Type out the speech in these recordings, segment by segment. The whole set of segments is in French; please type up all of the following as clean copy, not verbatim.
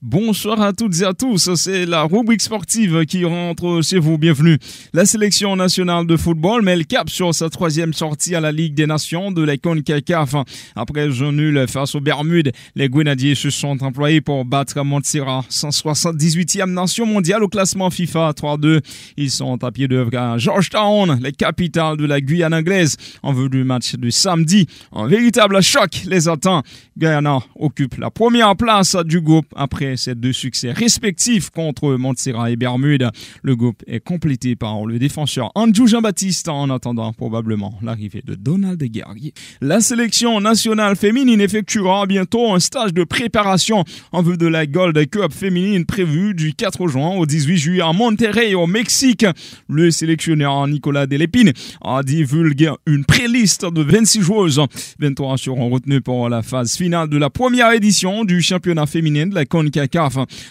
Bonsoir à toutes et à tous, c'est la rubrique sportive qui rentre chez vous, bienvenue. La sélection nationale de football met le cap sur sa troisième sortie à la Ligue des Nations de la CONCACAF. Après un nul face aux Bermudes, les Grenadiers se sont employés pour battre Montserrat, 178e nation mondiale au classement FIFA 3-2. Ils sont à pied d'œuvre à Georgetown, la capitale de la Guyane anglaise, en vue du match de samedi. Un véritable choc les attend. Guyana occupe la première place du groupe après ces deux succès respectifs contre Montserrat et Bermude. Le groupe est complété par le défenseur Andrew Jean-Baptiste en attendant probablement l'arrivée de Donald Guerrier. La sélection nationale féminine effectuera bientôt un stage de préparation en vue de la Gold Cup féminine prévue du 4 juin au 18 juillet à Monterrey au Mexique. Le sélectionneur Nicolas Delépine a divulgué une pré-liste de 26 joueuses. 23 seront retenues pour la phase finale de la première édition du championnat féminin de la CONCACAF.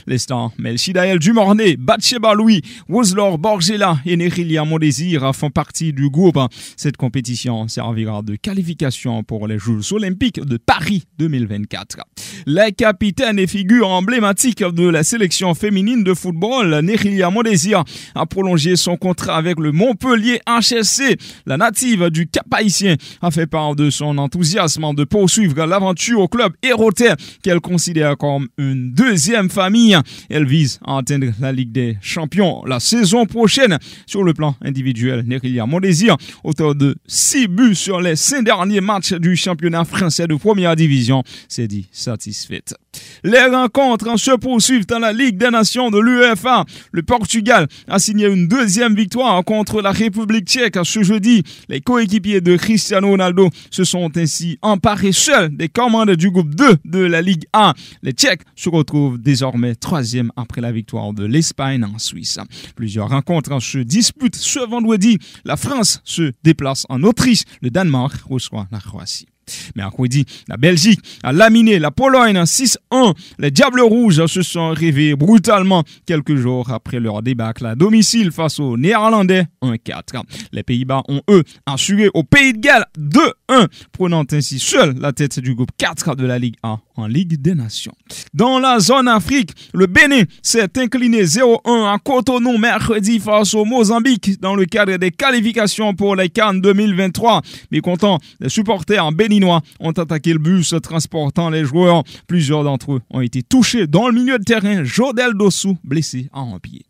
Les stars Melchidaël Dumornay, Batsheba Louis, Roselore Borgela et Nerilia Mondésir font partie du groupe. Cette compétition servira de qualification pour les Jeux olympiques de Paris 2024. La capitaine et figure emblématique de la sélection féminine de football, Nerilia Mondésir, a prolongé son contrat avec le Montpellier HSC. La native du Cap-Haïtien a fait part de son enthousiasme de poursuivre l'aventure au club hérotais qu'elle considère comme une deuxième famille. Elle vise à atteindre la Ligue des Champions la saison prochaine. Sur le plan individuel, Nerilia Mondésir, auteur de 6 buts sur les 5 derniers matchs du championnat français de première division, s'est dit satisfaite. Les rencontres se poursuivent dans la Ligue des Nations de l'UEFA. Le Portugal a signé une deuxième victoire contre la République tchèque ce jeudi. Les coéquipiers de Cristiano Ronaldo se sont ainsi emparés seuls des commandes du groupe 2 de la Ligue A. Les Tchèques se retrouvent désormais troisième après la victoire de l'Espagne en Suisse. Plusieurs rencontres se disputent ce vendredi. La France se déplace en Autriche. Le Danemark reçoit la Croatie. Mercredi, la Belgique a laminé la Pologne 6-1. Les Diables Rouges se sont réveillés brutalement quelques jours après leur débâcle à domicile face aux Néerlandais 1-4. Les Pays-Bas ont, eux, assuré au Pays de Galles 2-1, prenant ainsi seul la tête du groupe 4 de la Ligue A en Ligue des Nations. Dans la zone Afrique, le Bénin s'est incliné 0-1 à Cotonou mercredi face au Mozambique dans le cadre des qualifications pour les CAN 2023. Mécontents, les supporters béninois ont attaqué le bus transportant les joueurs. Plusieurs d'entre eux ont été touchés dans le milieu de terrain. Jodel Dossou, blessé à un pied.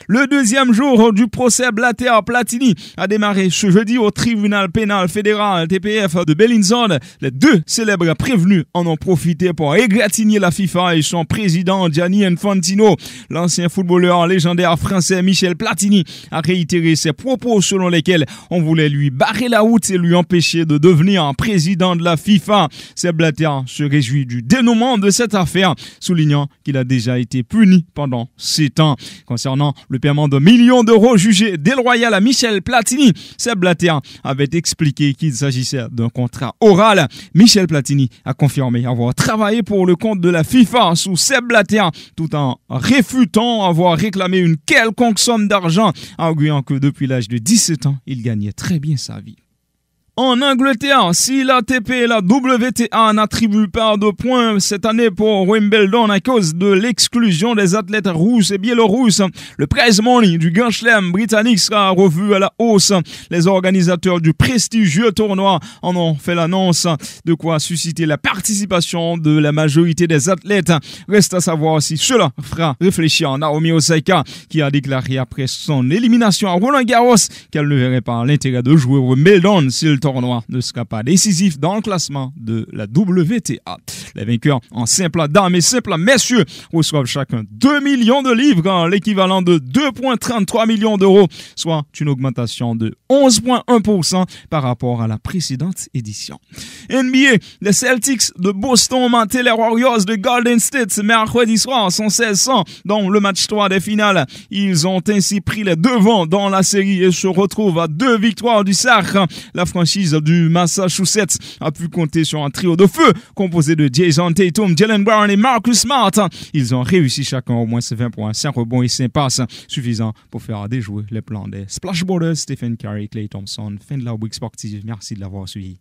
Le deuxième jour du procès Blatter-Platini a démarré ce jeudi au tribunal pénal fédéral TPF de Bellinzone. Les deux célèbres prévenus en ont profité pour égratigner la FIFA et son président Gianni Infantino. L'ancien footballeur légendaire français Michel Platini a réitéré ses propos selon lesquels on voulait lui barrer la route et lui empêcher de devenir un président de la FIFA. Sepp Blatter se réjouit du dénouement de cette affaire, soulignant qu'il a déjà été puni pendant 7 ans. Concernant le paiement de millions d'euros jugé déloyal à Michel Platini, Sepp Blatter avait expliqué qu'il s'agissait d'un contrat oral. Michel Platini a confirmé avoir travaillé pour le compte de la FIFA sous Sepp Blatter, tout en réfutant avoir réclamé une quelconque somme d'argent, arguant que depuis l'âge de 17 ans, il gagnait très bien sa vie. En Angleterre, si l'ATP et la WTA n'attribuent pas de points cette année pour Wimbledon à cause de l'exclusion des athlètes russes et biélorusses, le prize money du Grand Chelem britannique sera revu à la hausse. Les organisateurs du prestigieux tournoi en ont fait l'annonce, de quoi susciter la participation de la majorité des athlètes. Reste à savoir si cela fera réfléchir Naomi Osaka, qui a déclaré après son élimination à Roland-Garros qu'elle ne verrait pas l'intérêt de jouer au Wimbledon si le tournoi ne sera pas décisif dans le classement de la WTA. Les vainqueurs en simple dames et simple messieurs reçoivent chacun 2 millions de livres, l'équivalent de 2,33 millions d'euros, soit une augmentation de 11,1% par rapport à la précédente édition. NBA, les Celtics de Boston ont maté les Warriors de Golden State mercredi soir 116-100 dans le match 3 des finales. Ils ont ainsi pris les devants dans la série et se retrouvent à 2 victoires du Sacre. La franchise du Massachusetts a pu compter sur un trio de feu composé de Jason Tatum, Jaylen Brown et Marcus Smart. Ils ont réussi chacun au moins 20 points, 5 rebonds et 5 passes, suffisant pour faire déjouer les plans des Splash Brothers, Stephen Curry, Klay Thompson. Fin de la rubrique sportive. Merci de l'avoir suivi.